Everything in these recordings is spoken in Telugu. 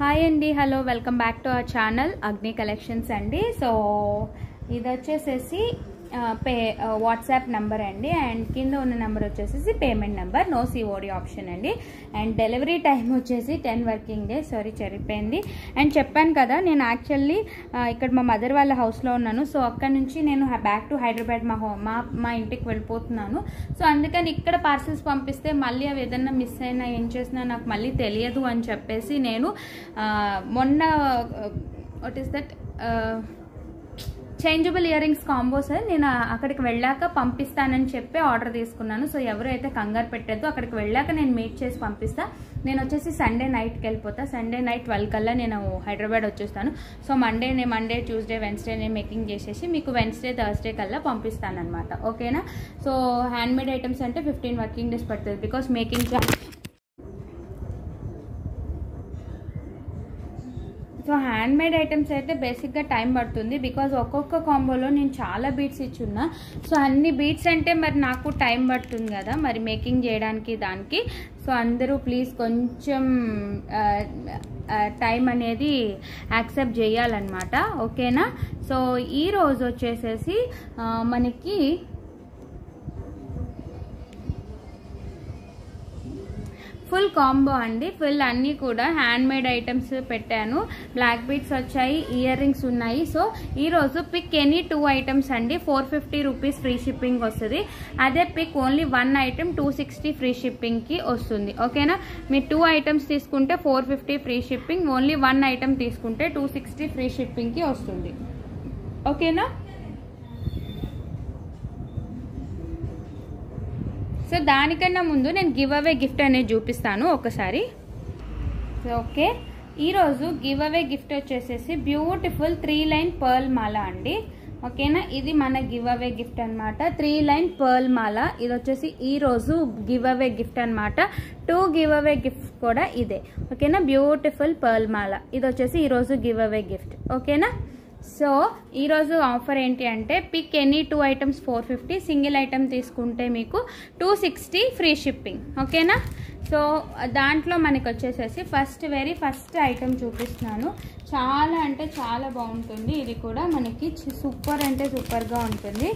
హాయ్ అండి, hello, welcome back to our channel అగ్ని కలెక్షన్స్ అండి. సో ఇది వచ్చేసేసి వాట్సాప్ నెంబర్ అండి, అండ్ కింద ఉన్న నెంబర్ వచ్చేసేసి payment number, no COD option అండి. అండ్ డెలివరీ టైం వచ్చేసి 10 వర్కింగ్ డేస్. సారీ చెరిపోయింది. అండ్ చెప్పాను కదా, నేను యాక్చువల్లీ ఇక్కడ మా మదర్ వాళ్ళ హౌస్లో ఉన్నాను. సో అక్కడ నుంచి నేను బ్యాక్ టు హైదరాబాద్ మా ఇంటికి వెళ్ళిపోతున్నాను. సో అందుకని ఇక్కడ పార్సల్స్ పంపిస్తే మళ్ళీ అవి ఏదన్నా మిస్ అయినా ఏం చేసినా నాకు మళ్ళీ తెలియదు అని చెప్పేసి నేను మొన్న what is that changeable ear rings combos నేను అక్కడికి వెళ్ళాక పంపిస్తానని చెప్పి ఆర్డర్ తీసుకున్నాను. సో ఎవరైతే కంగారు పెట్టద్దు, అక్కడికి వెళ్ళాక నేను మేక్ చేసి పంపిస్తా. నేను వచ్చేసి సండే నైట్కి వెళ్ళిపోతా. సండే నైట్ 12 కల్లా నేను హైదరాబాద్ వచ్చేస్తాను. సో మండే ట్యూస్డే వెన్స్డే నేను మేకింగ్ చేసేసి మీకు వెన్స్డే థర్స్డే కల్లా పంపిస్తాను అనమాట. ఓకేనా? సో హ్యాండ్మేడ్ ఐటమ్స్ అంటే 15 వర్కింగ్ డేస్ పడుతుంది. Because making so handmade items అయితే బేసిక్గా టైం పడుతుంది. బికాజ్ ఒక్కొక్క కాంబోలో నేను చాలా బీట్స్ ఇచ్చున్నా. సో అన్ని బీట్స్ అంటే మరి నాకు టైం పడుతుంది కదా మరి మేకింగ్ చేయడానికి దానికి. సో అందరూ ప్లీజ్ కొంచెం టైం అనేది యాక్సెప్ట్ చేయాలన్నమాట. ఓకేనా? సో ఈరోజు వచ్చేసేసి మనకి ఫుల్ కాంబో అండి. ఫుల్ అన్నీ కూడా హ్యాండ్మేడ్ ఐటమ్స్ పెట్టాను. బ్లాక్ బీడ్స్ వచ్చాయి, ఇయర్ రింగ్స్ ఉన్నాయి. సో ఈరోజు పిక్ ఎనీ 2 ఐటమ్స్ అండి, 450 రూపీస్ ఫ్రీ షిప్పింగ్ వస్తుంది. అదే పిక్ ఓన్లీ 1 ఐటమ్ 260 ఫ్రీ షిప్పింగ్కి వస్తుంది. ఓకేనా? మీరు 2 ఐటమ్స్ తీసుకుంటే 450 ఫ్రీ షిప్పింగ్, ఓన్లీ 1 ఐటమ్ తీసుకుంటే 260 ఫ్రీ షిప్పింగ్కి వస్తుంది. ఓకేనా? సో దానికన్నా ముందు నేను గివ్ అవే గిఫ్ట్ అనేది చూపిస్తాను ఒకసారి. ఓకే, ఈరోజు గివ్ అవే గిఫ్ట్ వచ్చేసేసి బ్యూటిఫుల్ 3 లైన్ పర్ల్ మాల అండి. ఓకేనా? ఇది మన గివ్ అవే గిఫ్ట్ అనమాట. 3 లైన్ పర్ల్ మాల ఇది వచ్చేసి ఈరోజు గివ్ అవే గిఫ్ట్ అనమాట. 2 గివ్ అవే గిఫ్ట్ కూడా ఇదే. ఓకేనా? బ్యూటిఫుల్ పర్ల్ మాల ఇది వచ్చేసి ఈరోజు గివ్ అవే గిఫ్ట్. ఓకేనా? సో ఈరోజు ఆఫర్ ఏంటి అంటే pick any 2 items 450, single item తీసుకుంటే మీకు 260 ఫ్రీ షిప్పింగ్. ఓకేనా? సో దాంట్లో మనకి వచ్చేసేసి వెరీ ఫస్ట్ ఐటమ్ చూపిస్తున్నాను. చాలా అంటే చాలా బాగుంటుంది. ఇది కూడా మనకి సూపర్ అంటే సూపర్గా ఉంటుంది.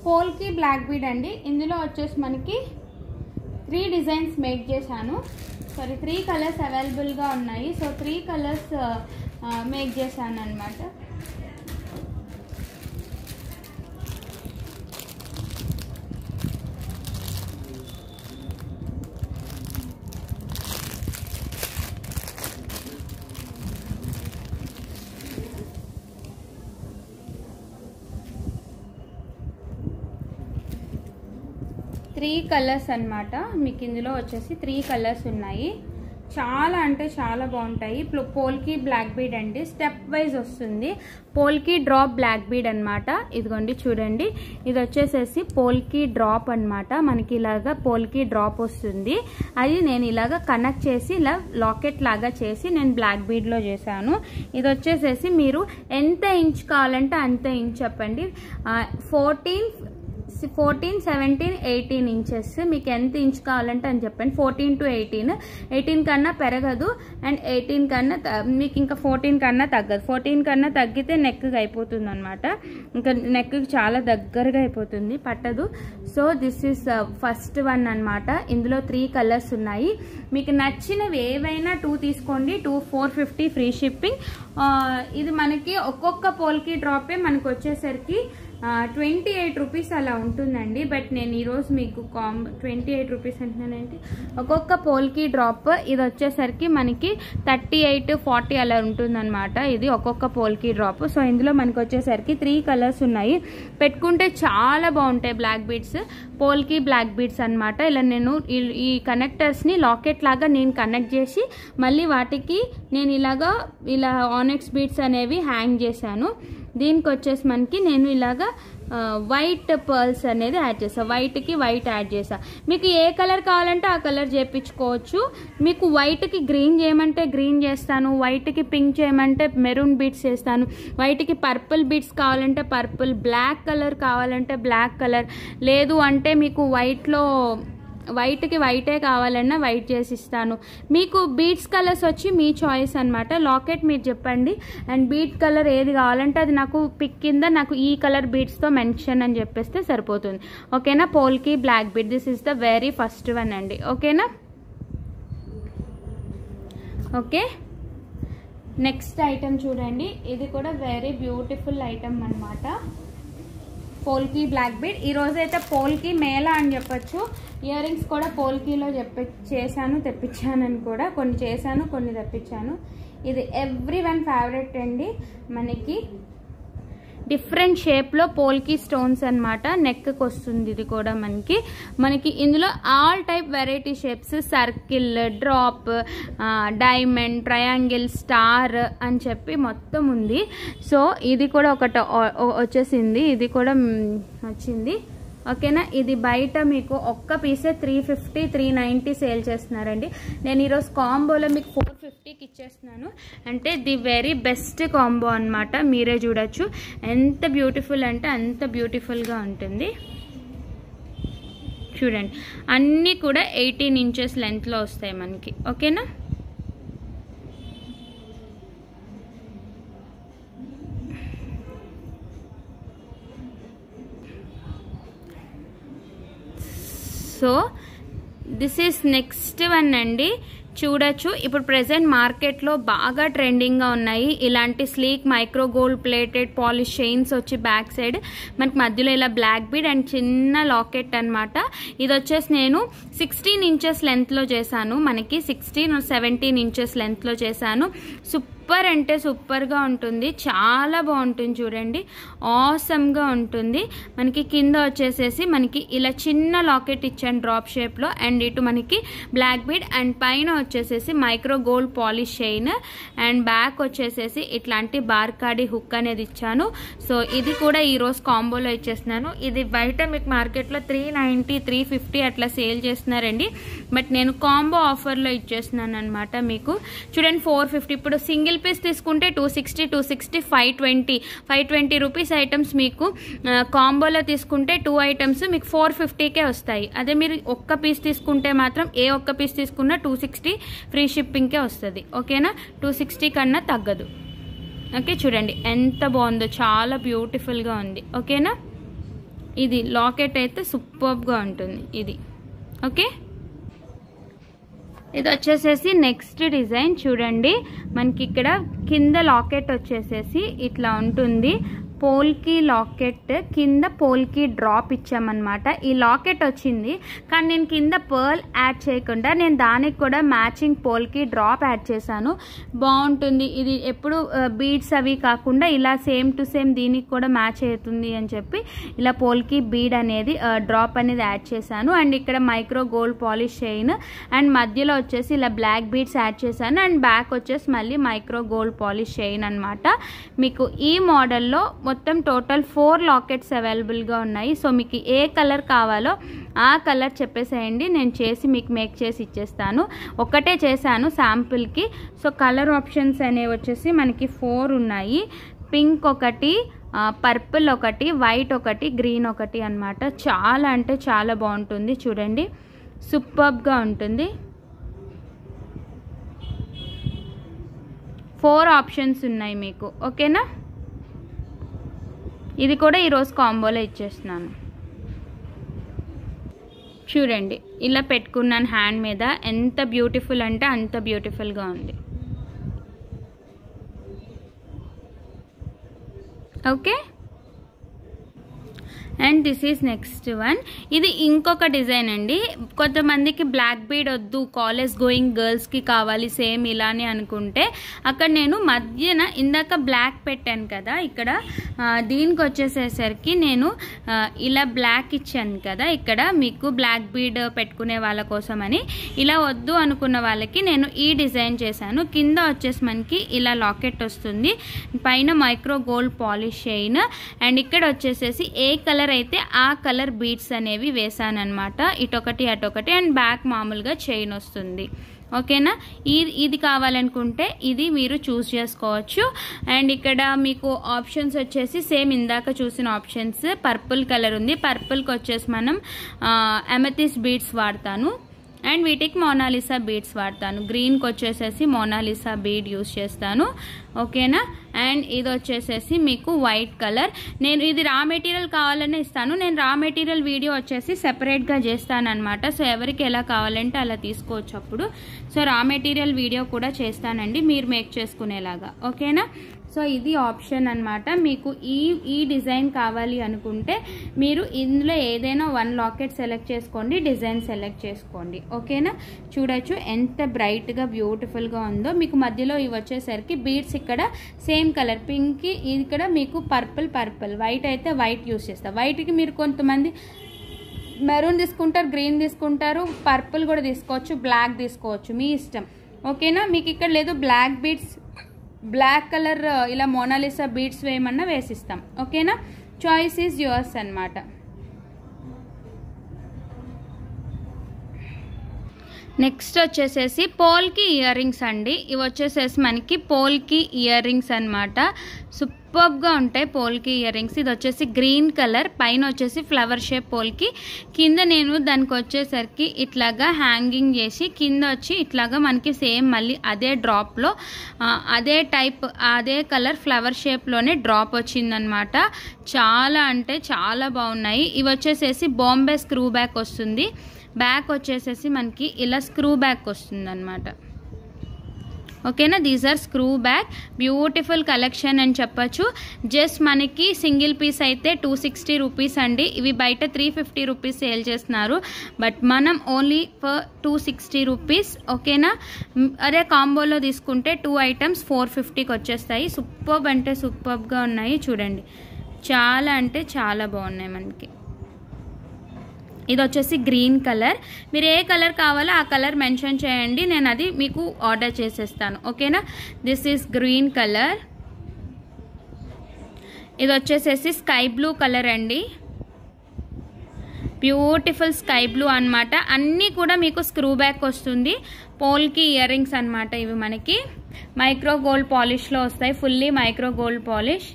పోల్కి బ్లాక్ బీడ్ అండి. ఇందులో వచ్చేసి మనకి 3 డిజైన్స్ మేక్ చేశాను. 3 కలర్స్ అవైలబుల్గా ఉన్నాయి. సో 3 కలర్స్ మేక్ చేశాను అనమాట. త్రీ కలర్స్ అనమాట. మీకు ఇందులో వచ్చేసి 3 కలర్స్ ఉన్నాయి. చాలా అంటే చాలా బాగుంటాయి. పోల్కి బ్లాక్ బీడ్ అండి, స్టెప్ వైజ్ వస్తుంది. పోల్కి డ్రాప్ బ్లాక్ బీడ్ అనమాట. ఇదిగోండి చూడండి, ఇది వచ్చేసేసి పోల్కి డ్రాప్ అనమాట. మనకి ఇలాగా పోల్కి డ్రాప్ వస్తుంది. అది నేను ఇలాగా కనెక్ట్ చేసి ఇలా లాకెట్ లాగా చేసి నేను బ్లాక్ బీడ్లో చేశాను. ఇది వచ్చేసేసి మీరు ఎంత ఇంచ్ కావాలంటే అంత ఇంచ్ చెప్పండి. 14, 17, 18 ఇంచెస్ మీకు ఎంత ఇంచ్ కావాలంటే అని చెప్పండి. 14 to 18 కన్నా పెరగదు, అండ్ 18 కన్నా మీకు ఇంకా 14 కన్నా తగ్గదు. 14 కన్నా తగ్గితే నెక్కి అయిపోతుంది అనమాట. ఇంకా నెక్కి చాలా దగ్గరగా అయిపోతుంది, పట్టదు. So this is first one అనమాట. ఇందులో 3 కలర్స్ ఉన్నాయి. మీకు నచ్చినవి ఏవైనా 2 తీసుకోండి. 450 ఫ్రీ షిప్పింగ్. ఇది మనకి ఒక్కొక్క పోల్కి డ్రాపే మనకు వచ్చేసరికి 28 రూపీస్ అలా ఉంటుందండి. బట్ నేను ఈరోజు మీకు 28 రూపీస్ అంటున్నానంటే ఒక్కొక్క పోల్కి డ్రాప్ ఇది వచ్చేసరికి మనకి 38, 40 అలా ఉంటుందన్నమాట. ఇది ఒక్కొక్క పోల్కి డ్రాప్. సో ఇందులో మనకి వచ్చేసరికి 3 కలర్స్ ఉన్నాయి. పెట్టుకుంటే చాలా బాగుంటాయి బ్లాక్ బీడ్స్, పోల్కి బ్లాక్ బీడ్స్ అనమాట. ఇలా నేను ఈ కనెక్టర్స్ని లాకెట్ లాగా నేను కనెక్ట్ చేసి మళ్ళీ వాటికి నేను ఇలా ఆనెక్స్ బీడ్స్ అనేవి హ్యాంగ్ చేశాను. దీనికి వచ్చేసి మనకి నేను ఇలాగా వైట్ పర్ల్స్ అనేది యాడ్ చేస్తాను. వైట్కి వైట్ యాడ్ చేస్తాను. మీకు ఏ కలర్ కావాలంటే ఆ కలర్ చేయించుకోవచ్చు. మీకు వైట్కి గ్రీన్ చేయమంటే గ్రీన్ చేస్తాను, వైట్కి పింక్ చేయమంటే మెరూన్ బీడ్స్ చేస్తాను, వైట్కి పర్పుల్ బీడ్స్ కావాలంటే పర్పుల్, బ్లాక్ కలర్ కావాలంటే బ్లాక్ కలర్, లేదు అంటే మీకు వైట్లో వైట్కి వైటే కావాలన్నా వైట్ చేసి ఇస్తాను. మీకు బీడ్స్ కలర్స్ వచ్చి మీ చాయిస్ అనమాట. లాకెట్ మీరు చెప్పండి అండ్ బీడ్ కలర్ ఏది కావాలంటే అది నాకు పిక్ కింద నాకు ఈ కలర్ బీడ్స్తో మెన్షన్ అని చెప్పేస్తే సరిపోతుంది. ఓకేనా. Polki black bead, this is the very first one అండి. ఓకేనా. ఓకే, నెక్స్ట్ ఐటమ్ చూడండి. ఇది కూడా వెరీ బ్యూటిఫుల్ ఐటమ్ అనమాట. పోల్కి బ్లాక్ బీడ్. ఈరోజు అయితే పోల్కి మేళా అని చెప్పొచ్చు. ఇయర్ రింగ్స్ కూడా పోల్కీలో తెప్పించానని కూడా కొన్ని చేశాను, కొన్ని తెప్పించాను. ఇది ఎవ్రీ వన్ ఫేవరెట్ అండి. మనకి డిఫరెంట్ షేప్లో పోల్కి స్టోన్స్ అనమాట. నెక్కి వస్తుంది ఇది కూడా మనకి ఇందులో all type variety shapes, circle, drop, diamond, triangle, star అని చెప్పి మొత్తం ఉంది. సో ఇది కూడా ఒకటి వచ్చేసింది, ఇది కూడా వచ్చింది. ఓకేనా. ఇది బయట మీకు ఒక్క పీసే 350, 390 సేల్ చేస్తున్నారండి. నేను ఈరోజు కాంబోలో మీకు 450కి ఇచ్చేస్తున్నాను. అంటే ది వెరీ బెస్ట్ కాంబో అనమాట. మీరే చూడొచ్చు ఎంత బ్యూటిఫుల్ అంటే అంత బ్యూటిఫుల్గా ఉంటుంది. చూడండి, అన్నీ కూడా 18 ఇంచెస్ లెంత్లో వస్తాయి మనకి. ఓకేనా. So this is next one అండి. చూడొచ్చు, ఇప్పుడు ప్రెసెంట్ మార్కెట్లో బాగా ట్రెండింగ్గా ఉన్నాయి ఇలాంటి sleek micro gold plated polish chains వచ్చి బ్యాక్ సైడ్ మనకి మధ్యలో ఇలా బ్లాక్ బీడ్ అండ్ చిన్న లాకెట్ అనమాట. ఇది వచ్చేసి నేను 16 ఇంచెస్ లెంత్లో చేశాను. మనకి 16 or 17 ఇంచెస్ లెంత్లో చేశాను. సూపర్ అంటే సూపర్గా ఉంటుంది, చాలా బాగుంటుంది. చూడండి, ఆసమ్గా ఉంటుంది. మనకి కింద వచ్చేసేసి మనకి ఇలా చిన్న లాకెట్ ఇచ్చాను డ్రాప్ షేప్లో అండ్ ఇటు మనకి బ్లాక్ బీడ్ అండ్ పైన వచ్చేసేసి micro gold polish chain and back వచ్చేసేసి ఇట్లాంటి బార్కాడి హుక్ అనేది ఇచ్చాను. సో ఇది కూడా ఈరోజు కాంబోలో ఇచ్చేస్తున్నాను. ఇది బయట మీకు మార్కెట్లో 390, 350 అట్లా సేల్ చేస్తున్నారండి. బట్ నేను కాంబో ఆఫర్లో ఇచ్చేస్తున్నాను అనమాట. మీకు చూడండి 450. ఇప్పుడు సింగిల్ పీస్ తీసుకుంటే 260, 260, 520 రూపీస్ ఐటమ్స్ మీకు కాంబోలో తీసుకుంటే 2 ఐటమ్స్ మీకు 450కే వస్తాయి. అదే మీరు ఒక్క పీస్ తీసుకుంటే మాత్రం ఏ ఒక్క పీస్ తీసుకున్నా 260 ఫ్రీ షిప్పింగ్కే వస్తుంది. ఓకేనా. 260 కన్నా తగ్గదు. ఓకే, చూడండి ఎంత బాగుందో, చాలా బ్యూటిఫుల్గా ఉంది. ఓకేనా. ఇది లాకెట్ అయితే సూపర్గా ఉంటుంది ఇది. ఓకే, ఇది వచ్చేసేసి నెక్స్ట్ డిజైన్. చూడండి, మనకి ఇక్కడ కింద లాకెట్ వచ్చేసేసి ఇట్లా ఉంటుంది. పోల్కి లాకెట్ కింద పోల్కి డ్రాప్ ఇచ్చామన్నమాట. ఈ లాకెట్ వచ్చింది కానీ నేను కింద పర్ల్ యాడ్ చేయకుండా నేను దానికి కూడా మ్యాచింగ్ పోల్కి డ్రాప్ యాడ్ చేశాను. బాగుంటుంది ఇది. ఎప్పుడు బీడ్స్ అవి కాకుండా ఇలా సేమ్ టు సేమ్ దీనికి కూడా మ్యాచ్ అవుతుంది అని చెప్పి ఇలా పోల్కి బీడ్ అనేది డ్రాప్ అనేది యాడ్ చేశాను. అండ్ ఇక్కడ micro gold polish chain and మధ్యలో వచ్చేసి ఇలా బ్లాక్ బీడ్స్ యాడ్ చేశాను. అండ్ బ్యాక్ వచ్చేసి మళ్ళీ మైక్రో గోల్డ్ పాలిష్ చైన్ అనమాట. మీకు ఈ మోడల్లో మొత్తం టోటల్ 4 లాకెట్స్ అవైలబుల్గా ఉన్నాయి. సో మీకు ఏ కలర్ కావాలో ఆ కలర్ చెప్పేసేయండి, నేను చేసి మీకు మేక్ చేసి ఇచ్చేస్తాను. ఒకటే చేశాను శాంపుల్కి. సో కలర్ ఆప్షన్స్ అనేవి వచ్చేసి మనకి 4 ఉన్నాయి. పింక్ ఒకటి, పర్పుల్ ఒకటి, వైట్ ఒకటి, గ్రీన్ ఒకటి అన్నమాట. చాలా అంటే చాలా బాగుంటుంది. చూడండి, సూపర్గా ఉంటుంది. 4 ఆప్షన్స్ ఉన్నాయి మీకు. ఓకేనా. ఇది కూడా ఈరోజు కాంబోలో ఇచ్చేస్తున్నాను. చూడండి, ఇలా పెట్టుకున్నాను హ్యాండ్ మీద. ఎంత బ్యూటిఫుల్ అంటే అంత బ్యూటిఫుల్గా ఉంది. Okay, and this is next one. ఇది ఇంకొక డిజైన్ అండి. కొంతమందికి బ్లాక్ బీడ్ వద్దు, కాలేజ్ గోయింగ్ గర్ల్స్కి కావాలి సేమ్ ఇలానే అనుకుంటే అక్కడ నేను మధ్యన ఇందాక బ్లాక్ పెట్టాను కదా, ఇక్కడ దీనికి వచ్చేసేసరికి నేను ఇలా బ్లాక్ ఇచ్చాను కదా, ఇక్కడ మీకు బ్లాక్ బీడ్ పెట్టుకునే వాళ్ళ కోసమని. ఇలా వద్దు అనుకున్న వాళ్ళకి నేను ఈ డిజైన్ చేశాను. కింద వచ్చేసి మనకి ఇలా లాకెట్ వస్తుంది, పైన micro gold polish chain and ఇక్కడ వచ్చేసేసి ఏ కలర్ కలర్ అయితే ఆ కలర్ బీడ్స్ అనేవి వేసాను అనమాట, ఇటొకటి అటొకటి. అండ్ బ్యాక్ మామూలుగా చైన్ వస్తుంది. ఓకేనా, ఇది కావాలనుకుంటే ఇది మీరు చూస్ చేసుకోవచ్చు. అండ్ ఇక్కడ మీకు ఆప్షన్స్ వచ్చేసి సేమ్ ఇందాక చూసిన ఆప్షన్స్. పర్పుల్ కలర్ ఉంది, పర్పుల్కి వచ్చేసి మనం అమెథిస్ట్ బీడ్స్ వాడతాను అండ్ వీటికి మోనాలిసా బీడ్స్ వాడతాను. గ్రీన్కి వచ్చేసేసి మోనాలిసా బీడ్ యూస్ చేస్తాను. ఓకేనా, అండ్ ఇది వచ్చేసేసి మీకు వైట్ కలర్. నేను ఇది రా మెటీరియల్ కావాలనే ఇస్తాను, నేను రా మెటీరియల్ వీడియో వచ్చేసి సెపరేట్గా చేస్తాను అనమాట. సో ఎవరికి ఎలా కావాలంటే అలా తీసుకోవచ్చు అప్పుడు. సో రా మెటీరియల్ వీడియో కూడా చేస్తానండి మీరు మేక్ చేసుకునేలాగా. ఓకేనా, సో ఇది ఆప్షన్ అనమాట. మీకు ఈ డిజైన్ కావాలి అనుకుంటే మీరు ఇందులో ఏదైనా 1 లాకెట్ సెలెక్ట్ చేసుకోండి, డిజైన్ సెలెక్ట్ చేసుకోండి. ఓకేనా, చూడొచ్చు ఎంత బ్రైట్గా బ్యూటిఫుల్గా ఉందో. మీకు మధ్యలో ఇవి వచ్చేసరికి బీడ్స్ ఇక్కడ సేమ్ కలర్ పింక్కి, ఇక్కడ మీకు పర్పుల్, వైట్ అయితే వైట్ యూస్ చేస్తారు. వైట్కి మీరు కొంతమంది మెరూన్ తీసుకుంటారు, గ్రీన్ తీసుకుంటారు, పర్పుల్ కూడా తీసుకోవచ్చు, బ్లాక్ తీసుకోవచ్చు, మీ ఇష్టం. ఓకేనా, మీకు ఇక్కడ లేదు బ్లాక్ బీడ్స్, బ్లాక్ కలర్ ఇలా మోనాలిసా బీడ్స్ వేయమన్నా వేసిస్తాం. ఓకేనా, చాయిస్ ఈజ్ యువర్స్ అన్నమాట. నెక్స్ట్ వచ్చేసేసి పోల్కి ఇయర్ రింగ్స్ అండి. ఇవి వచ్చేసేసి మనకి పోల్కి ఇయర్ రింగ్స్ అనమాట. సూపర్గా ఉంటాయి పోల్కి ఇయర్ రింగ్స్. ఇది వచ్చేసి గ్రీన్ కలర్, పైన వచ్చేసి ఫ్లవర్ షేప్ పోల్కి, కింద నేను దానికి వచ్చేసరికి ఇట్లాగా హ్యాంగింగ్ చేసి కింద వచ్చి ఇట్లాగా మనకి సేమ్ మళ్ళీ అదే డ్రాప్లో అదే టైప్ అదే కలర్ ఫ్లవర్ షేప్లోనే డ్రాప్ వచ్చిందనమాట. చాలా అంటే చాలా బాగున్నాయి. ఇవి వచ్చేసేసి బాంబే స్క్రూ బ్యాక్ వస్తుంది, బ్యాక్ వచ్చేసేసి మనకి ఇలా స్క్రూ బ్యాక్ వస్తుంది అనమాట. ఓకేనా, these are screw back. Beautiful collection అని చెప్పచ్చు. జస్ట్ మనకి సింగిల్ పీస్ అయితే 260 రూపీస్ అండి. ఇవి బయట 350 రూపీస్ సేల్ చేస్తున్నారు, బట్ మనం ఓన్లీ ఫర్ 260 రూపీస్. ఓకేనా, అదే కాంబోలో తీసుకుంటే 2 ఐటమ్స్ 450కి వచ్చేస్తాయి. సూపర్బ్ అంటే సూపర్బ్గా ఉన్నాయి చూడండి, చాలా అంటే చాలా బాగున్నాయి మనకి. ఇది వచ్చేసి గ్రీన్ కలర్, మీరు ఏ కలర్ కావాలో ఆ కలర్ మెన్షన్ చేయండి, నేను అది మీకు ఆర్డర్ చేసేస్తాను. ఓకేనా, దిస్ ఈస్ గ్రీన్ కలర్. ఇది వచ్చేసేసి స్కై బ్లూ కలర్ అండి, బ్యూటిఫుల్ స్కై బ్లూ అనమాట. అన్నీ కూడా మీకు స్క్రూ బ్యాక్ వస్తుంది. పోల్కి ఇయర్ రింగ్స్ అనమాట. ఇవి మనకి మైక్రో గోల్డ్ పాలిష్లో వస్తాయి, fully micro gold polish.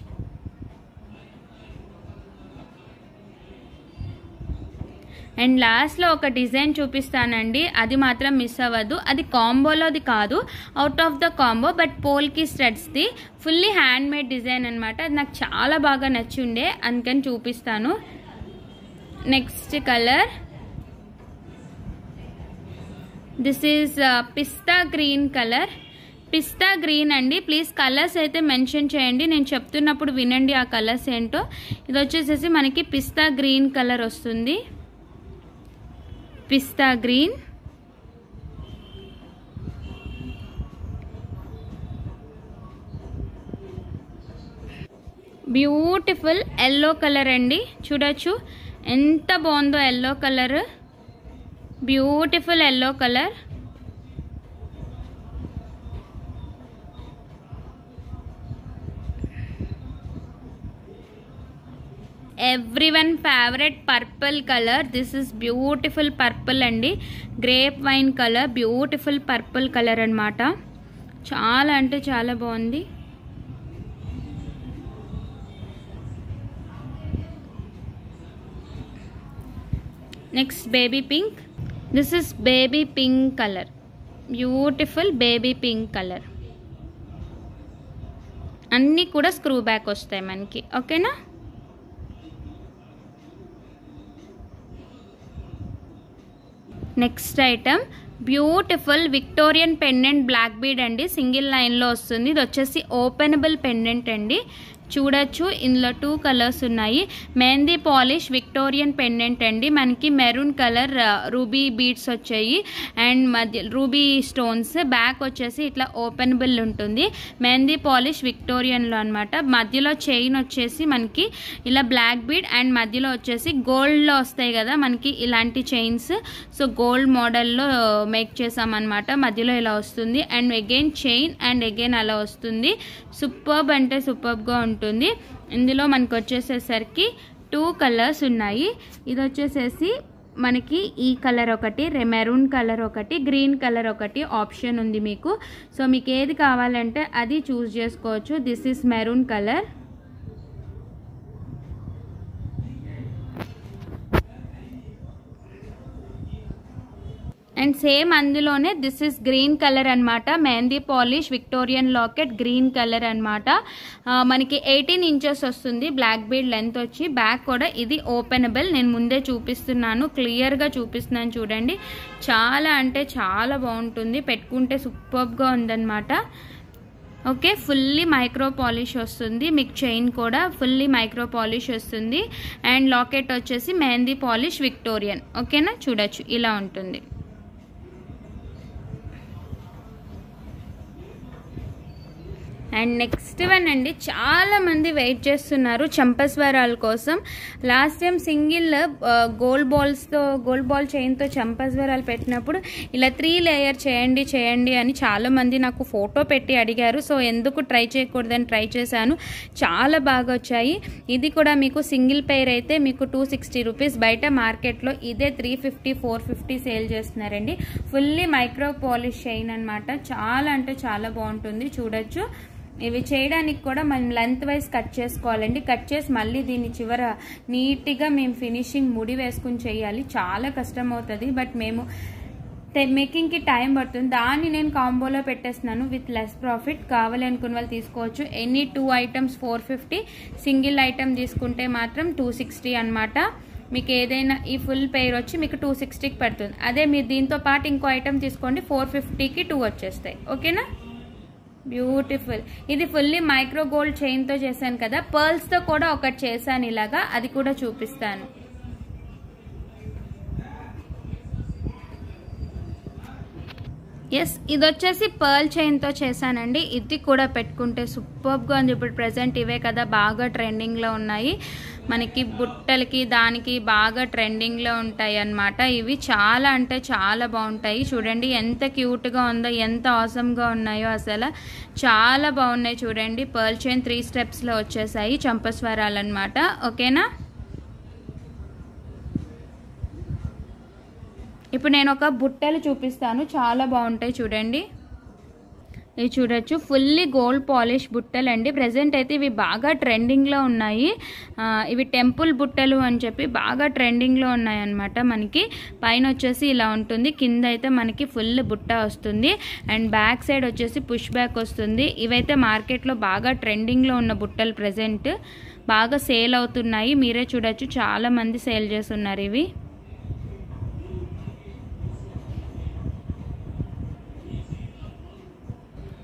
And లాస్ట్లో ఒక డిజైన్ చూపిస్తానండి, అది మాత్రం మిస్ అవ్వదు. అది కాంబోలోది కాదు, out of the combo, but polki స్టడ్స్ది ఫుల్లీ హ్యాండ్ మేడ్ డిజైన్ అనమాట. అది నాకు చాలా బాగా నచ్చిండే, అందుకని చూపిస్తాను. Next colour, this is pista green colour. Pista green అండి, ప్లీజ్ కలర్స్ అయితే మెన్షన్ చేయండి, నేను చెప్తున్నప్పుడు వినండి ఆ కలర్స్ ఏంటో. ఇది వచ్చేసేసి మనకి పిస్తా గ్రీన్ కలర్ వస్తుంది, pista green. Beautiful yellow colour అండి, చూడొచ్చు ఎంత బాగుందో yellow colour, beautiful yellow colour. Everyone favourite purple colour, this is beautiful purple అండి, grape wine colour, beautiful purple colour అనమాట. చాలా అంటే చాలా బాగుంది. Next baby pink, this is baby pink colour, beautiful baby pink colour. అన్నీ కూడా స్క్రూ బ్యాక్ వస్తాయి మనకి. ఓకేనా, next item beautiful Victorian pendant black bead అండి, సింగిల్ లైన్లో వస్తుంది. ఇది వచ్చేసి ఓపెనబుల్ పెండెంట్ అండి, చూడొచ్చు ఇందులో 2 కలర్స్ ఉన్నాయి. మెహందీ పాలిష్ విక్టోరియన్ పెండెంట్ అండి, మనకి మెరూన్ కలర్ రూబీ బీడ్స్ వచ్చాయి అండ్ మధ్య రూబీ స్టోన్స్. బ్యాక్ వచ్చేసి ఇట్లా ఓపెనబుల్ ఉంటుంది. మెహందీ పాలిష్ విక్టోరియన్లో అనమాట. మధ్యలో చైన్ వచ్చేసి మనకి ఇలా బ్లాక్ బీడ్ అండ్ మధ్యలో వచ్చేసి గోల్డ్లో వస్తాయి కదా మనకి ఇలాంటి చైన్స్. సో గోల్డ్ మోడల్లో మేక్ చేసామన్నమాట. మధ్యలో ఇలా వస్తుంది and again chain and again అలా వస్తుంది. సూపర్బ్ అంటే సూపర్బ్గా ఉంటుంది. ఇందులో మనకు వచ్చేసేసరికి 2 కలర్స్ ఉన్నాయి. ఇది వచ్చేసేసి మనకి ఈ కలర్ ఒకటి, మెరూన్ కలర్ ఒకటి, గ్రీన్ కలర్ ఒకటి ఆప్షన్ ఉంది మీకు. సో మీకు ఏది కావాలంటే అది చూస్ చేసుకోవచ్చు. This is maroon colour. And same అందులోనే దిస్ ఇస్ గ్రీన్ కలర్ అనమాట. Mehndi polish Victorian locket green colour అనమాట. మనకి 18 ఇంచెస్ వస్తుంది బ్లాక్ బీడ్ లెంత్ వచ్చి. బ్యాక్ కూడా ఇది ఓపెనబుల్. నేను ముందే చూపిస్తున్నాను, క్లియర్గా చూపిస్తున్నాను చూడండి. చాలా అంటే చాలా బాగుంటుంది, పెట్టుకుంటే సూపర్గా ఉందన్నమాట. ఓకే, ఫుల్లీ మైక్రో పాలిష్ వస్తుంది. మీకు చైన్ కూడా ఫుల్లీ మైక్రో పాలిష్ వస్తుంది. అండ్ లాకెట్ వచ్చేసి మెహందీ పాలిష్ విక్టోరియన్. ఓకేనా, చూడొచ్చు ఇలా ఉంటుంది. అండ్ నెక్స్ట్ వన్ అండి, చాలా మంది వెయిట్ చేస్తున్నారు చంపస్వరాల కోసం. Last time single gold ball చైన్తో చంపస్వరాలు పెట్టినప్పుడు ఇలా 3 లేయర్ చేయండి అని చాలా మంది నాకు ఫోటో పెట్టి అడిగారు. సో ఎందుకు ట్రై చేయకూడదని ట్రై చేశాను, చాలా బాగా వచ్చాయి. ఇది కూడా మీకు సింగిల్ పెయిర్ అయితే మీకు 260 రూపీస్, బయట మార్కెట్లో ఇదే 350 450 సేల్ చేస్తున్నారండి. ఫుల్లీ మైక్రో పాలిష్ చైన్ అనమాట. చాలా అంటే చాలా బాగుంటుంది, చూడొచ్చు. ఇవి చేయడానికి కూడా మనం లెంత్ వైజ్ కట్ చేసుకోవాలండి. కట్ చేసి మళ్ళీ దీన్ని చివర నీట్గా మేము ఫినిషింగ్ ముడి వేసుకుని చేయాలి. చాలా కష్టం అవుతుంది, బట్ మేము మేకింగ్కి టైం పడుతుంది. దాన్ని నేను కాంబోలో పెట్టేస్తున్నాను విత్ లెస్ ప్రాఫిట్. కావాలి అనుకున్న వాళ్ళు తీసుకోవచ్చు. ఎనీ 2 ఐటమ్స్ 450, సింగిల్ ఐటమ్ తీసుకుంటే మాత్రం 260 అనమాట. మీకు ఏదైనా ఈ ఫుల్ పెయిర్ వచ్చి మీకు 260కి పడుతుంది. అదే మీరు దీంతో పాటు ఇంకో ఐటమ్ తీసుకోండి, 450కి 2 వచ్చేస్తాయి. ఓకేనా, బ్యూటిఫుల్. ఇది ఫుల్లీ మైక్రో గోల్డ్ చైన్తో చేశాను కదా, పర్ల్స్తో కూడా ఒకటి చేశాను ఇలాగా, అది కూడా చూపిస్తాను. ఎస్, ఇది వచ్చేసి పర్ల్ చైన్తో చేశానండి. ఇది కూడా పెట్టుకుంటే సూపర్గా ఉంది. ఇప్పుడు ప్రెసెంట్ ఇవే కదా బాగా ట్రెండింగ్లో ఉన్నాయి, మనకి బుట్టలకి దానికి బాగా ట్రెండింగ్లో ఉంటాయి అన్నమాట. ఇవి చాలా అంటే చాలా బాగుంటాయి. చూడండి ఎంత క్యూట్గా ఉందో, ఎంత ఆసమ్గా ఉన్నాయో, అసలు చాలా బాగున్నాయి. చూడండి, పర్ల్ చైన్ 3 స్టెప్స్లో వచ్చేసాయి చంపస్వరాలు అనమాట. ఓకేనా, ఇప్పుడు నేను ఒక బుట్టలు చూపిస్తాను, చాలా బాగుంటాయి చూడండి. ఇవి చూడొచ్చు, ఫుల్లీ గోల్డ్ పాలిష్ బుట్టలు అండి. ప్రెసెంట్ అయితే ఇవి బాగా ట్రెండింగ్లో ఉన్నాయి. ఇవి టెంపుల్ బుట్టలు అని చెప్పి బాగా ట్రెండింగ్లో ఉన్నాయి అన్నమాట. మనకి పైన వచ్చేసి ఇలా ఉంటుంది, కింద అయితే మనకి ఫుల్ బుట్ట వస్తుంది. అండ్ బ్యాక్ సైడ్ వచ్చేసి పుష్ బ్యాక్ వస్తుంది. ఇవైతే మార్కెట్లో బాగా ట్రెండింగ్లో ఉన్న బుట్టలు, ప్రెసెంట్ బాగా సేల్ అవుతున్నాయి. మీరే చూడొచ్చు, చాలా మంది సేల్ చేస్తున్నారు ఇవి.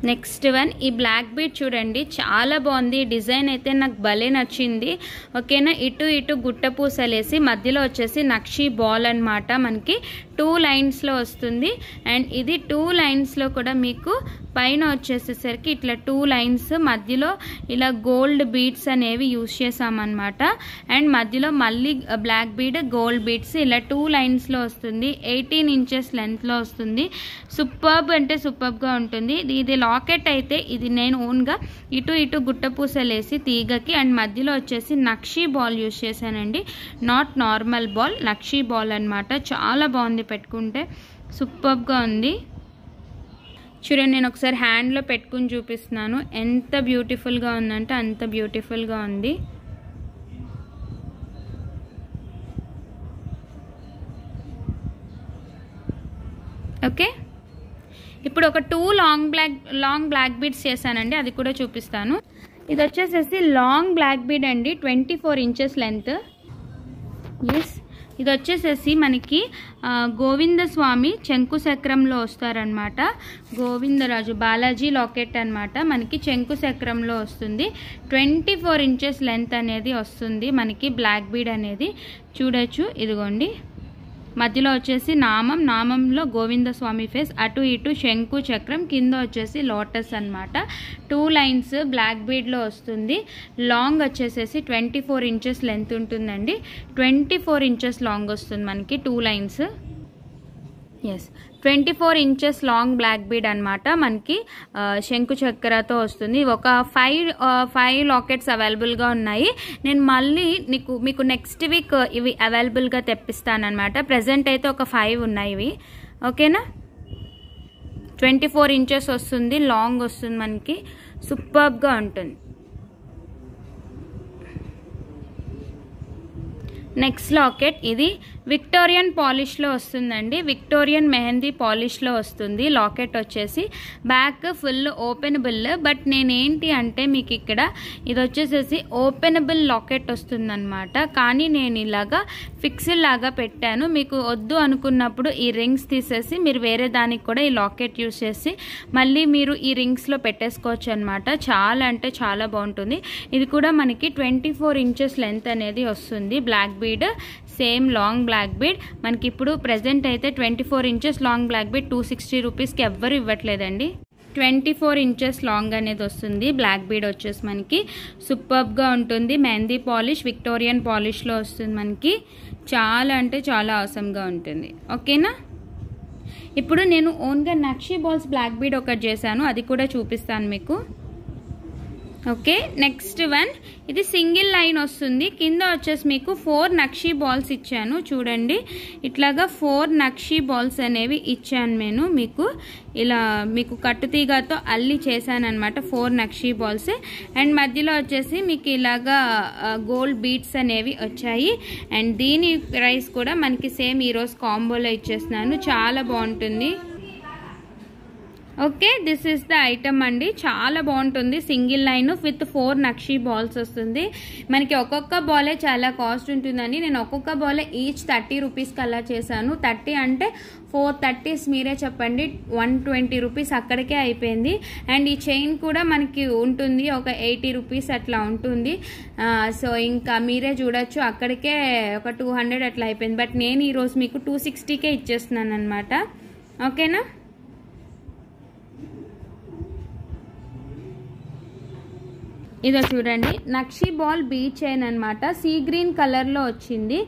నెక్స్ట్ వన్, ఈ బ్లాక్ బీడ్ చూడండి, చాలా బాగుంది. డిజైన్ అయితే నాకు భలే నచ్చింది. ఓకేనా, ఇటు గుట్ట పూసలేసి మధ్యలో వచ్చేసి నక్షి బాల్ అనమాట. మనకి 2 లైన్స్లో వస్తుంది. అండ్ ఇది 2 లైన్స్లో కూడా మీకు పైన వచ్చేసేసరికి ఇట్లా 2 లైన్స్ మధ్యలో ఇలా గోల్డ్ బీడ్స్ అనేవి యూజ్ చేసామన్నమాట. అండ్ మధ్యలో మళ్ళీ బ్లాక్ బీడ్ గోల్డ్ బీడ్స్ ఇలా 2 లైన్స్లో వస్తుంది. 18 ఇంచెస్ లెంత్లో వస్తుంది. సూపర్బ్ అంటే సూపర్బ్గా ఉంటుంది. ఇది లాకెట్ అయితే ఇది నేను ఓన్గా ఇటు గుట్ట పూసలేసి తీగకి అండ్ మధ్యలో వచ్చేసి నక్షి బాల్ యూజ్ చేశానండి. Not normal ball, nakshi ball అనమాట. చాలా బాగుంది, పెట్టుకుంటే సూపర్బ్గా ఉంది. చూడండి, నేను ఒకసారి హ్యాండ్లో పెట్టుకుని చూపిస్తున్నాను. ఎంత బ్యూటిఫుల్గా ఉందంటే అంత బ్యూటిఫుల్గా ఉంది. ఓకే, ఇప్పుడు ఒక 2 లాంగ్ బ్లాక్ బీడ్స్ చేశానండి, అది కూడా చూపిస్తాను. ఇది వచ్చేసేసి లాంగ్ బ్లాక్ బీడ్ అండి, 24 ఇంచెస్ లెంత్. ఎస్, ఇది వచ్చేసేసి మనకి గోవిందస్వామి శంకు చక్రంలో వస్తారనమాట. గోవిందరాజు బాలాజీ లాకెట్ అనమాట. మనకి శంకు చక్రంలో వస్తుంది. 24 ఇంచెస్ లెంత్ అనేది వస్తుంది మనకి బ్లాక్ బీడ్ అనేది. చూడొచ్చు, ఇదిగోండి, మధ్యలో వచ్చేసి నామంలో గోవిందస్వామి ఫేస్, అటు ఇటు శంకు చక్రం, కింద వచ్చేసి లోటస్ అనమాట. 2 లైన్స్ బ్లాక్ బీడ్లో వస్తుంది. లాంగ్ వచ్చేసేసి 24 ఇంచెస్ లెంత్ ఉంటుందండి. 24 ఇంచెస్ లాంగ్ వస్తుంది మనకి 2 lines. Yes 24 inches long black bead అనమాట. మనకి శంకు చక్రతో వస్తుంది. ఒక 5 లాకెట్స్ అవైలబుల్గా ఉన్నాయి. నేను మళ్ళీ మీకు నెక్స్ట్ వీక్ ఇవి అవైలబుల్గా తెప్పిస్తానమాట. ప్రజెంట్ అయితే ఒక 5 ఉన్నాయి ఇవి. ఓకేనా? 24 ఇంచెస్ వస్తుంది, లాంగ్ వస్తుంది, మనకి సూపర్గా ఉంటుంది. నెక్స్ట్ లాకెట్ ఇది విక్టోరియన్ పాలిష్లో వస్తుందండి. విక్టోరియన్ మెహందీ పాలిష్లో వస్తుంది. లాకెట్ వచ్చేసి బ్యాక్ ఫుల్ ఓపెనబుల్. బట్ నేనేంటి అంటే మీకు ఇక్కడ ఇది వచ్చేసేసి ఓపెనబుల్ లాకెట్ వస్తుందన్నమాట. కానీ నేను ఇలాగా ఫిక్స్డ్ లాగా పెట్టాను. మీకు వద్దు అనుకున్నప్పుడు ఈ రింగ్స్ తీసేసి మీరు వేరే దానికి కూడా ఈ లాకెట్ యూస్ చేసి మళ్ళీ మీరు ఈ రింగ్స్లో పెట్టేసుకోవచ్చు అనమాట. చాలా అంటే చాలా బాగుంటుంది. ఇది కూడా మనకి 24 ఇంచెస్ లెంత్ అనేది వస్తుంది. Black bead same long black bead మనకి ఇప్పుడు ప్రెజెంట్ అయితే 24 ఇంచెస్ లాంగ్ బ్లాక్ బీడ్ 260 రూపీస్కి ఎవ్వరు ఇవ్వట్లేదండి. 24 ఇంచెస్ లాంగ్ అనేది వస్తుంది. బ్లాక్ బీడ్ వచ్చేసి మనకి సూపర్గా ఉంటుంది. మెహందీ పాలిష్ విక్టోరియన్ పాలిష్లో వస్తుంది. మనకి చాలా అంటే చాలా అవసరంగా ఉంటుంది. ఓకేనా? ఇప్పుడు నేను ఓన్గా నక్షీ బాల్స్ బ్లాక్ బీడ్ ఒకటి చేశాను, అది కూడా చూపిస్తాను మీకు. ఓకే, నెక్స్ట్ వన్ ఇది సింగిల్ లైన్ వస్తుంది. కింద వచ్చేసి మీకు 4 నక్షీ బాల్స్ ఇచ్చాను. చూడండి, ఇట్లాగా 4 నక్షీ బాల్స్ అనేవి ఇచ్చాను నేను మీకు. ఇలా మీకు కట్టుతీగతో అల్లి చేశాను అనమాట 4 నక్షీ బాల్స్. అండ్ మధ్యలో వచ్చేసి మీకు ఇలాగా గోల్డ్ బీడ్స్ అనేవి వచ్చాయి. అండ్ దీని ప్రైస్ కూడా మనకి సేమ్ ఈరోజు కాంబోలో ఇచ్చేస్తున్నాను. చాలా బాగుంటుంది. Okay, this is the item అండి. చాలా బాగుంటుంది. Single line with 4 nakshi balls వస్తుంది. మనకి ఒక్కొక్క బాలే చాలా కాస్ట్ ఉంటుందని నేను ఒక్కొక్క బాలే ఈచ్ 30 రూపీస్కి అలా చేశాను. 30 అంటే 4 30s మీరే చెప్పండి, 120 రూపీస్ అక్కడికే అయిపోయింది. అండ్ ఈ చైన్ కూడా మనకి ఉంటుంది ఒక 80 రూపీస్ అట్లా ఉంటుంది. సో ఇంకా మీరే చూడొచ్చు, అక్కడికే ఒక 200 అట్లా అయిపోయింది. బట్ నేను ఈరోజు మీకు 260కే ఇచ్చేస్తున్నాను అనమాట. ఓకేనా? ఇదో చూడండి, నక్షీ బాల్ బీడ్ చైన్ అనమాట. సీ గ్రీన్ కలర్లో వచ్చింది.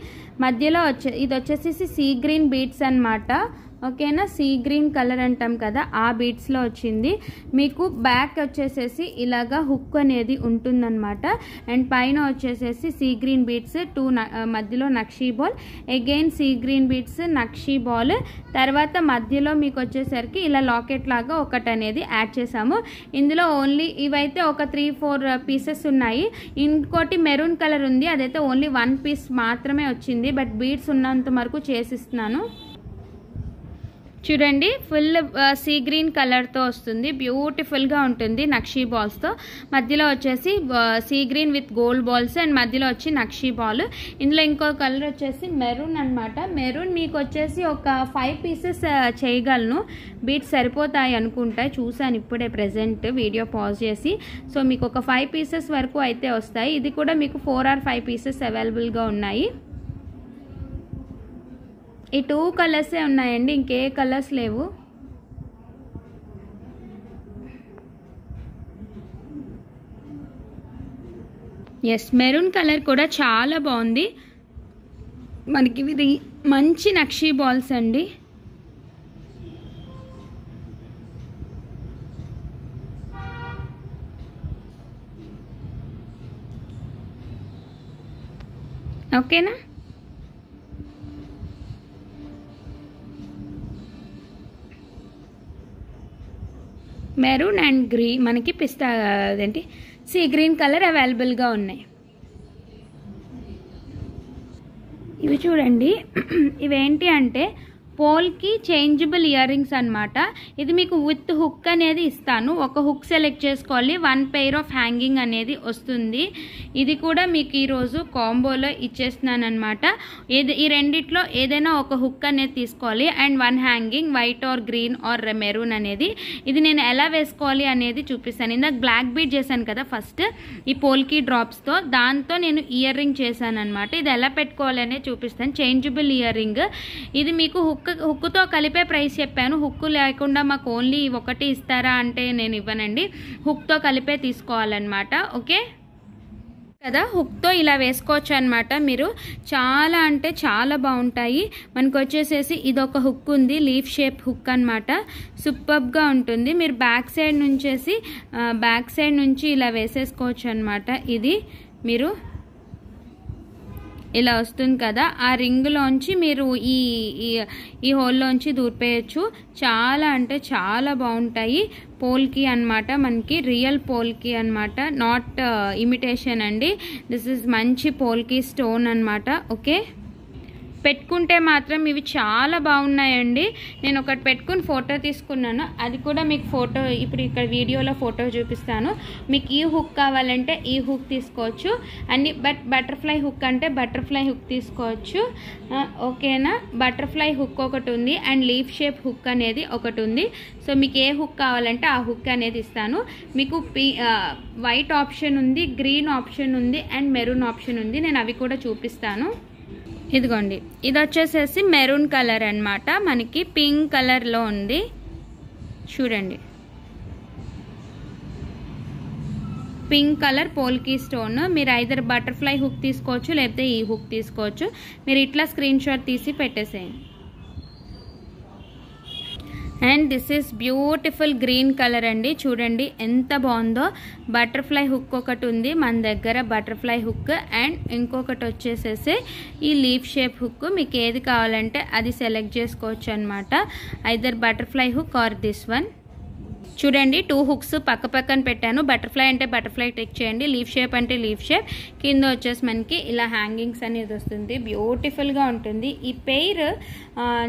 మధ్యలో ఇది వచ్చేసి సీ గ్రీన్ బీడ్స్ అనమాట. ఓకేనా? సీ గ్రీన్ కలర్ అంటాం కదా, ఆ బీడ్స్లో వచ్చింది. మీకు బ్యాక్ వచ్చేసేసి ఇలాగా హుక్ అనేది ఉంటుందన్నమాట. అండ్ పైన వచ్చేసేసి సీ గ్రీన్ బీడ్స్ 2 మధ్యలో nakshi ball, again sea green beads nakshi ball. తర్వాత మధ్యలో మీకు వచ్చేసరికి ఇలా లాకెట్ లాగా ఒకటి అనేది యాడ్ చేసాము. ఇందులో ఓన్లీ ఇవైతే ఒక 3-4 పీసెస్ ఉన్నాయి. ఇంకోటి మెరూన్ కలర్ ఉంది, అదైతే ఓన్లీ 1 పీస్ మాత్రమే వచ్చింది. బట్ బీడ్స్ ఉన్నంత వరకు చేసిస్తున్నాను. చూడండి, ఫుల్ సీ గ్రీన్ కలర్తో వస్తుంది. బ్యూటిఫుల్గా ఉంటుంది నక్షీ బాల్స్తో. మధ్యలో వచ్చేసి sea green with gold balls and మధ్యలో వచ్చి నక్షీ బాల్. ఇందులో ఇంకో కలర్ వచ్చేసి మెరూన్ అనమాట. మెరూన్ మీకు వచ్చేసి ఒక 5 పీసెస్ చేయగలను. బీట్స్ సరిపోతాయి అనుకుంటా, చూసాను ఇప్పుడే ప్రెజెంట్ వీడియో పాజ్ చేసి. సో మీకు ఒక 5 పీసెస్ వరకు అయితే వస్తాయి. ఇది కూడా మీకు 4 or 5 పీసెస్ అవైలబుల్గా ఉన్నాయి. ఈ 2 కలర్సే ఉన్నాయండి, ఇంకే కలర్స్ లేవు. ఎస్, మెరూన్ కలర్ కూడా చాలా బాగుంది. మనకి ఇది మంచి నక్షీ బాల్స్ అండి. ఓకేనా? మెరూన్ అండ్ గ్రీన్ మనకి పిస్తా అదేంటి సీ గ్రీన్ కలర్ అవైలబుల్గా ఉన్నాయి. ఇవి చూడండి, ఇవేంటి అంటే పోల్కి చేంజబుల్ ఇయర్ రింగ్స్ అనమాట. ఇది మీకు విత్ హుక్ అనేది ఇస్తాను. ఒక హుక్ సెలెక్ట్ చేసుకోవాలి, 1 పెయిర్ ఆఫ్ హ్యాంగింగ్ అనేది వస్తుంది. ఇది కూడా మీకు ఈరోజు కాంబోలో ఇచ్చేస్తున్నాను అనమాట. ఈ రెండిట్లో ఏదైనా ఒక హుక్ అనేది తీసుకోవాలి and 1 hanging, white or green or maroon అనేది. ఇది నేను ఎలా వేసుకోవాలి అనేది చూపిస్తాను. ఇందాక బ్లాక్ బీడ్ చేశాను కదా ఫస్ట్ ఈ పోల్కి డ్రాప్స్తో, దాంతో నేను ఇయర్ రింగ్ చేశాను అనమాట. ఇది ఎలా పెట్టుకోవాలి అనేది చూపిస్తాను. Changeable ear ring. ఇది మీకు హుక్తో కలిపే ప్రైస్ చెప్పాను. హుక్ లేకుండా మాకు ఓన్లీ ఒకటి ఇస్తారా అంటే నేను ఇవ్వనండి, హుక్తో కలిపే తీసుకోవాలన్నమాట. ఓకే, కదా, హుక్తో ఇలా వేసుకోవచ్చు అనమాట. మీరు చాలా అంటే చాలా బాగుంటాయి. మనకు వచ్చేసేసి ఇదొక హుక్ ఉంది, లీఫ్ షేప్ హుక్ అనమాట. సూపర్గా ఉంటుంది. మీరు బ్యాక్ సైడ్ నుంచి ఇలా వేసేసుకోవచ్చు అనమాట. ఇది మీరు ఇలా వస్తుంది కదా, ఆ రింగ్లోంచి మీరు ఈ హోల్లోంచి దూరిపోయచ్చు. చాలా అంటే చాలా బాగుంటాయి. పోల్కి అనమాట, మనకి రియల్ పోల్కి అనమాట, నాట్ ఇమిటేషన్ అండి. దిస్ ఇస్ మంచి పోల్కి స్టోన్ అనమాట. ఓకే, పెట్టుకుంటే మాత్రం ఇవి చాలా బాగున్నాయండి. నేను ఒకటి పెట్టుకుని ఫోటో తీసుకున్నాను, అది కూడా మీకు ఫోటో ఇప్పుడు ఇక్కడ వీడియోలో ఫోటో చూపిస్తాను. మీకు ఈ హుక్ కావాలంటే ఈ హుక్ తీసుకోవచ్చు, అన్ని బటర్ఫ్లై హుక్ అంటే బటర్ఫ్లై హుక్ తీసుకోవచ్చు. ఓకేనా, బటర్ఫ్లై హుక్ ఒకటి ఉంది అండ్ లీఫ్ షేప్ హుక్ అనేది ఒకటి ఉంది. సో మీకు ఏ హుక్ కావాలంటే ఆ హుక్ అనేది ఇస్తాను. మీకు వైట్ ఆప్షన్ ఉంది, గ్రీన్ ఆప్షన్ ఉంది అండ్ మెరూన్ ఆప్షన్ ఉంది. నేను అవి కూడా చూపిస్తాను. ఇదిగోండి, ఇది వచ్చేసేసి మెరూన్ కలర్ అన్నమాట. మనకి పింక్ కలర్లో ఉంది చూడండి. Pink colour polki stone. మీరు ఐదర్ బటర్ఫ్లై హుక్ తీసుకోవచ్చు లేకపోతే ఈ హుక్ తీసుకోవచ్చు. మీరు ఇట్లా స్క్రీన్ షాట్ తీసి పెట్టేసేయండి. And this is beautiful green colour అండి. చూడండి ఎంత బాగుందో. బటర్ఫ్లై హుక్ ఒకటి ఉంది మన దగ్గర, బటర్ఫ్లై హుక్. అండ్ ఇంకొకటి వచ్చేసేసి ఈ లీఫ్ షేప్ హుక్. మీకు ఏది కావాలంటే అది సెలెక్ట్ చేసుకోవచ్చు అనమాట. Either butterfly hook are this one. చూడండి, 2 హుక్స్ పక్క పక్కన పెట్టాను. బటర్ఫ్లై అంటే బటర్ఫ్లై టిక్ చేయండి, లీఫ్ షేప్ అంటే లీఫ్ షేప్. కింద వచ్చేసి మనకి ఇలా హ్యాంగింగ్స్ అనేది వస్తుంది. బ్యూటిఫుల్గా ఉంటుంది. ఈ పెయిర్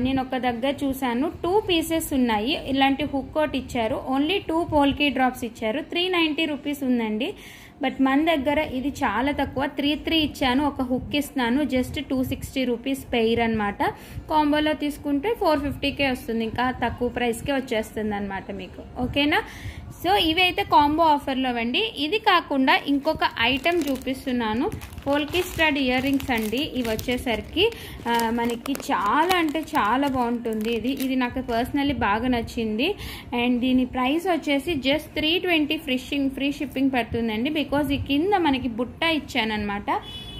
నేను ఒక దగ్గర చూసాను, 2 పీసెస్ ఉన్నాయి. ఇలాంటి హుక్ ఒకటి ఇచ్చారు, ఓన్లీ 2 పోల్కి డ్రాప్స్ ఇచ్చారు. 390 రూపీస్ ఉందండి. బట్ మన దగ్గర ఇది చాలా తక్కువ, 3 ఇచ్చాను. ఒక హుక్ ఇస్తున్నాను, జస్ట్ 260 రూపీస్ పెయిర్ అనమాట. కాంబోలో తీసుకుంటే 450కే వస్తుంది, ఇంకా తక్కువ ప్రైస్కే వచ్చేస్తుంది అనమాట మీకు. ఓకేనా, సో ఇవి అయితే కాంబో ఆఫర్లో అండి. ఇది కాకుండా ఇంకొక ఐటెం చూపిస్తున్నాను, పోల్కి స్టడ్ ఇయర్ రింగ్స్ అండి. ఇవి వచ్చేసరికి మనకి చాలా అంటే చాలా బాగుంటుంది. ఇది నాకు పర్సనల్లీ బాగా నచ్చింది. అండ్ దీని ప్రైస్ వచ్చేసి జస్ట్ 320 ఫ్రీ షిప్పింగ్ పడుతుందండి. బికాజ్ ఈ కింద మనకి బుట్ట ఇచ్చానమాట,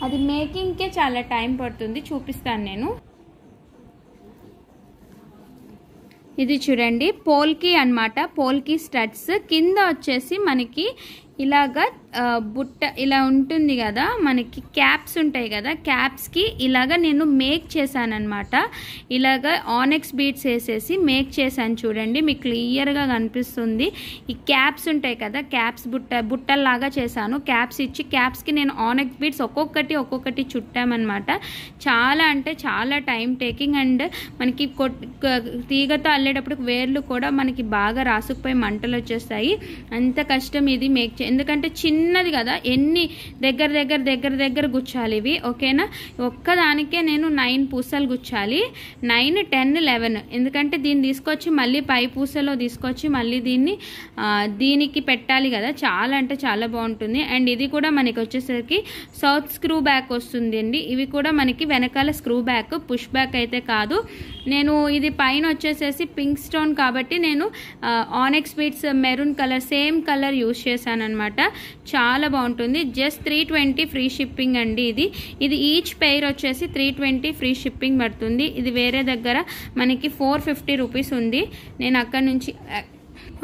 అది మేకింగ్కే చాలా టైం పడుతుంది. చూపిస్తాను నేను. ఇది చూడండి, పోల్కి అన్నమాట, పోల్కి స్టడ్స్. కింద వచ్చేసి మనకి ఇలాగా బుట్ట ఇలా ఉంటుంది కదా, మనకి క్యాప్స్ ఉంటాయి కదా, క్యాప్స్కి ఇలాగా నేను మేక్ చేశాను అనమాట. ఇలాగా ఆనెక్స్ బీడ్స్ వేసేసి మేక్ చేశాను. చూడండి, మీకు క్లియర్గా కనిపిస్తుంది. ఈ క్యాప్స్ ఉంటాయి కదా, క్యాప్స్ బుట్టల్లాగా చేశాను. క్యాప్స్ ఇచ్చి క్యాప్స్కి నేను ఆనెక్స్ బీడ్స్ ఒక్కొక్కటి చుట్టామన్నమాట. చాలా అంటే చాలా టైం టేకింగ్. అండ్ మనకి తీగతో అల్లేటప్పుడు వేర్లు కూడా మనకి బాగా రాసుకుపోయి మంటలు వచ్చేస్తాయి. అంత కష్టం ఇది మేక్ ఎందుకంటే చిన్నది కదా, ఎన్ని దగ్గర గుచ్చాలి ఇవి. ఓకేనా, ఒక్కదానికే నేను 9 పూసలు గుచ్చాలి, 9, 10, 11. ఎందుకంటే దీన్ని తీసుకొచ్చి మళ్ళీ పై పూసలో తీసుకొచ్చి మళ్ళీ దీనికి పెట్టాలి కదా. చాలా అంటే చాలా బాగుంటుంది. అండ్ ఇది కూడా మనకి వచ్చేసరికి సౌత్ స్క్రూ బ్యాక్ వస్తుంది అండి. ఇవి కూడా మనకి వెనకాల స్క్రూ బ్యాక్, పుష్ బ్యాక్ అయితే కాదు. నేను ఇది పైన వచ్చేసేసి పింక్ స్టోన్ కాబట్టి నేను ఆనెక్స్ beads maroon colour same colour use చేశాను అనమాట. చాలా బాగుంటుంది. జస్ట్ 320 ఫ్రీ షిప్పింగ్ అండి. ఇది ఈచ్ పెయిర్ వచ్చేసి 320 ఫ్రీ షిప్పింగ్ పడుతుంది. ఇది వేరే దగ్గర మనకి 450 రూపీస్ ఉంది. నేను అక్కడ నుంచి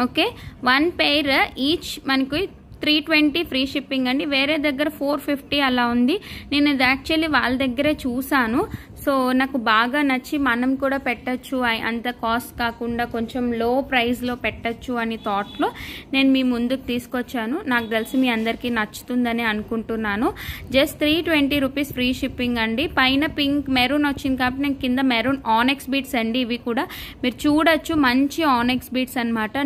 ఓకే, 1 పెయిర్ ఈచ్ మనకి 320 ఫ్రీ షిప్పింగ్ అండి. వేరే దగ్గర 450 అలా ఉంది. నేను ఇది యాక్చువల్లీ వాళ్ళ దగ్గరే చూసాను. సో నాకు బాగా నచ్చి మనం కూడా పెట్టచ్చు, అంత కాస్ట్ కాకుండా కొంచెం లో ప్రైస్లో పెట్టచ్చు అని థాట్లో నేను మీ ముందుకు తీసుకొచ్చాను. నాకు తెలిసి మీ అందరికీ నచ్చుతుందని అనుకుంటున్నాను. జస్ట్ 320 రూపీస్ ఫ్రీ షిప్పింగ్ అండి. పైన పింక్ మెరూన్ వచ్చింది కాబట్టి నేను కింద మెరూన్ ఆనెక్స్ బీడ్స్ అండి. ఇవి కూడా మీరు చూడొచ్చు, మంచి ఆనెక్స్ బీడ్స్ అనమాట.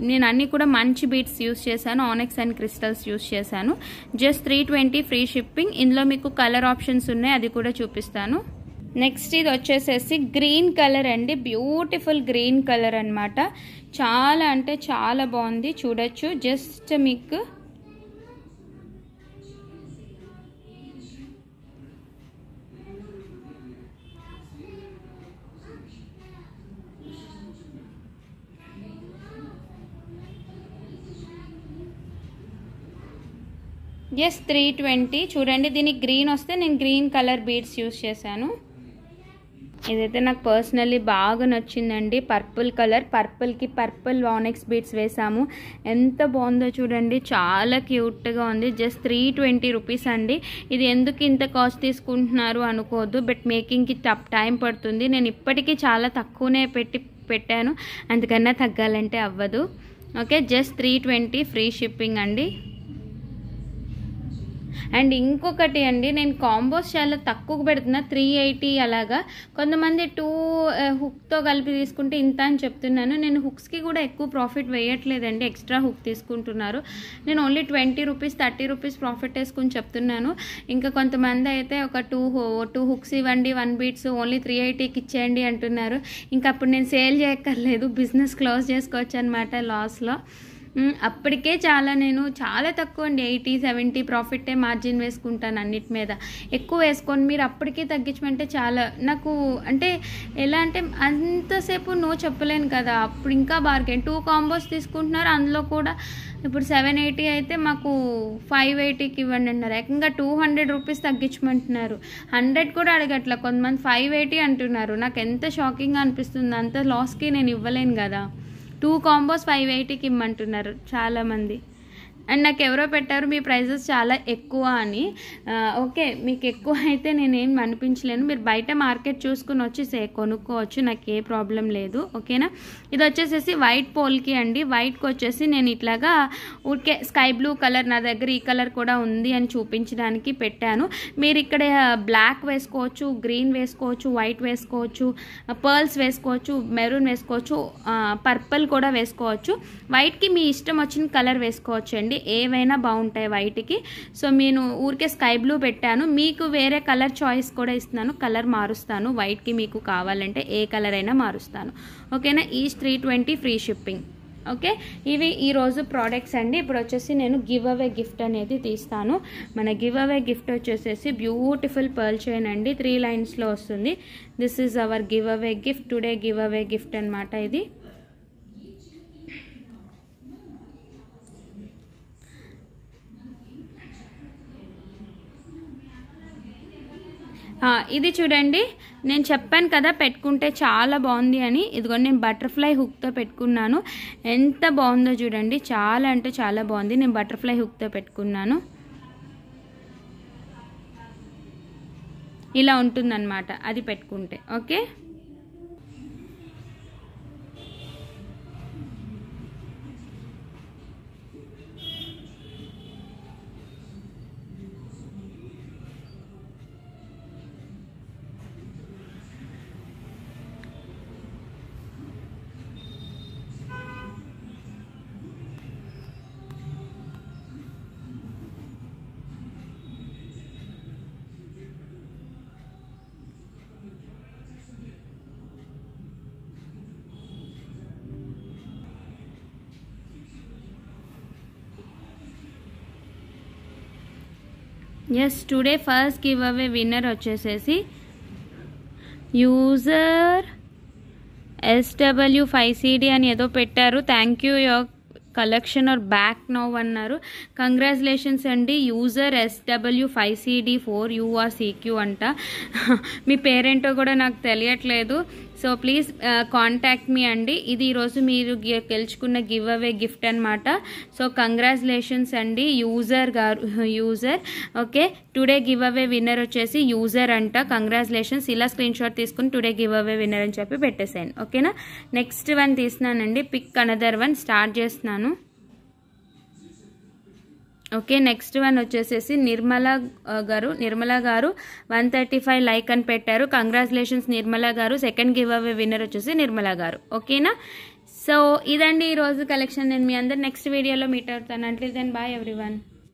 నేను అన్ని కూడా మంచి బీడ్స్ యూస్ చేశాను, ఆనెక్స్ అండ్ క్రిస్టల్స్ యూస్ చేశాను. Just 320 free shipping. ఇందులో మీకు కలర్ ఆప్షన్స్ ఉన్నాయి, అది కూడా చూపిస్తాను. నెక్స్ట్ ఇది వచ్చేసేసి గ్రీన్ కలర్ అండి, బ్యూటిఫుల్ గ్రీన్ కలర్ అన్నమాట. చాలా అంటే చాలా బాగుంది, చూడొచ్చు. జస్ట్ మీకు జస్ట్ 320 చూడండి. దీనికి గ్రీన్ వస్తే నేను గ్రీన్ కలర్ బీడ్స్ యూస్ చేశాను. ఇదైతే నాకు పర్సనల్లీ బాగా నచ్చిందండి. పర్పుల్ కలర్, పర్పుల్కి పర్పుల్ వానెక్స్ బీడ్స్ వేసాము. ఎంత బాగుందో చూడండి, చాలా క్యూట్గా ఉంది. జస్ట్ 320 రూపీస్ అండి. ఇది ఎందుకు ఇంత కాస్ట్ తీసుకుంటున్నారు అనుకోవద్దు, బట్ మేకింగ్కి టైం పడుతుంది. నేను ఇప్పటికీ చాలా తక్కువనే పెట్టాను, అందుకన్నా తగ్గాలంటే అవ్వదు. ఓకే, జస్ట్ 320 ఫ్రీ షిప్పింగ్ అండి. అండ్ ఇంకొకటి అండి, నేను కాంబోస్ చాలా తక్కువ పెడుతున్నా, 380 అలాగా. కొంతమంది 2 హుక్తో కలిపి తీసుకుంటే ఇంత అని చెప్తున్నాను. నేను హుక్స్కి కూడా ఎక్కువ ప్రాఫిట్ వేయట్లేదండి, ఎక్స్ట్రా హుక్ తీసుకుంటున్నారు. నేను ఓన్లీ 20 రూపీస్ 30 రూపీస్ ప్రాఫిట్ వేసుకుని చెప్తున్నాను. ఇంకా కొంతమంది అయితే ఒక 2 హుక్స్ ఇవ్వండి, 1 బీడ్స్ ఓన్లీ 380కి ఇచ్చేయండి అంటున్నారు. ఇంకా అప్పుడు నేను సేల్ చేయక్కర్లేదు, బిజినెస్ క్లోజ్ చేసుకోవచ్చు అనమాట లాస్లో. అప్పటికే నేను చాలా తక్కువ అండి, 80-70 ప్రాఫిటే మార్జిన్ వేసుకుంటాను అన్నిటి మీద. ఎక్కువ వేసుకొని మీరు అప్పటికే తగ్గించమంటే చాలా నాకు అంటే ఎలా అంటే అంతసేపు నో చెప్పలేను కదా. అప్పుడు ఇంకా బార్గెన్ 2 కాంబోస్ తీసుకుంటున్నారు, అందులో కూడా ఇప్పుడు 780 అయితే మాకు 580కి ఇవ్వండి అన్నారు. ఏకంగా 200 రూపీస్ తగ్గించమంటున్నారు. 100 కూడా అడగట్ల, కొంతమంది 580 అంటున్నారు. నాకు ఎంత షాకింగ్గా అనిపిస్తుంది, అంత లాస్కి నేను ఇవ్వలేను కదా. 2 కాంబోస్ 580కి ఇమ్మంటున్నారు చాలామంది. అండ్ నాకు ఎవరో పెట్టారు మీ ప్రైజెస్ చాలా ఎక్కువ అని. ఓకే, మీకు ఎక్కువ అయితే నేనేం అనిపించలేను, మీరు బయట మార్కెట్ చూసుకుని వచ్చి కొనుక్కోవచ్చు, నాకు ఏ ప్రాబ్లం లేదు. ఓకేనా, ఇది వచ్చేసేసి వైట్ పోల్కి అండి. వైట్కి వచ్చేసి నేను ఇట్లాగా ఊరికే స్కై బ్లూ కలర్, నా దగ్గర ఈ కలర్ కూడా ఉంది అని చూపించడానికి పెట్టాను. మీరు ఇక్కడ బ్లాక్ వేసుకోవచ్చు, గ్రీన్ వేసుకోవచ్చు, వైట్ వేసుకోవచ్చు, పర్ల్స్ వేసుకోవచ్చు, మెరూన్ వేసుకోవచ్చు, పర్పుల్ కూడా వేసుకోవచ్చు. వైట్కి మీ ఇష్టం వచ్చిన కలర్ వేసుకోవచ్చు అండి, ఏవైనా బాగుంటాయి వైట్కి. సో నేను ఊరికే స్కై బ్లూ పెట్టాను, మీకు వేరే కలర్ చాయిస్ కూడా ఇస్తున్నాను, కలర్ మారుస్తాను. వైట్కి మీకు కావాలంటే ఏ కలర్ అయినా మారుస్తాను. ఓకేనా, ఈచ్ 320 ఫ్రీ షిప్పింగ్. ఓకే, ఇవి ఈరోజు ప్రోడక్ట్స్ అండి. ఇప్పుడు వచ్చేసి నేను గివ్ అవే గిఫ్ట్ అనేది తీస్తాను. మన గివ్ అవే గిఫ్ట్ వచ్చేసేసి బ్యూటిఫుల్ పర్ల్ చైన్ అండి, 3 లైన్స్లో వస్తుంది. This is our give away gift, today give away gift అనమాట ఇది. ఇది చూడండి, నేను చెప్పాను కదా పెట్టుకుంటే చాలా బాగుంది అని. ఇదిగో నేను బటర్ఫ్లై హుక్తో పెట్టుకున్నాను, ఎంత బాగుందో చూడండి, చాలా అంటే చాలా బాగుంది. నేను బటర్ఫ్లై హుక్తో పెట్టుకున్నాను, ఇలా ఉంటుందన్నమాట అది పెట్టుకుంటే. Okay, yes, today first give away winner వచ్చేసేసి యూజర్ SW5CD అని ఏదో పెట్టారు. Thank you your collection are back now అన్నారు. కంగ్రాచులేషన్స్ అండి, యూజర్ SW5CD4 URCQ అంట. మీ పేరేంటో కూడా నాకు తెలియట్లేదు, సో ప్లీజ్ కాంటాక్ట్ మీ అండి. ఇది ఈరోజు మీరు గెలుచుకున్న గివ్ అవే గిఫ్ట్ అనమాట. సో కంగ్రాచులేషన్స్ అండి యూజర్ గారు, యూజర్. ఓకే, టుడే గివ్ అవే విన్నర్ వచ్చేసి యూజర్ అంట. కంగ్రాచులేషన్స్, ఇలా స్క్రీన్ షాట్ తీసుకుని టుడే గివ్ అవే విన్నర్ అని చెప్పి పెట్టేసాను. ఓకేనా, నెక్స్ట్ వన్ తీస్తున్నానండి, పిక్ అనదర్ వన్ స్టార్ట్ చేస్తున్నాను. ఓకే, నెక్స్ట్ వన్ వచ్చేసేసి నిర్మలా గారు 135 లైక్ అని పెట్టారు. కంగ్రాచులేషన్స్ నిర్మలా గారు, సెకండ్ గివ్ అవే విన్నర్ వచ్చేసి నిర్మలా గారు. ఓకేనా, సో ఇదండి ఈరోజు కలెక్షన్. నేను మీ అందరు నెక్స్ట్ వీడియోలో మీట్ అవుతాను. Until then bye everyone.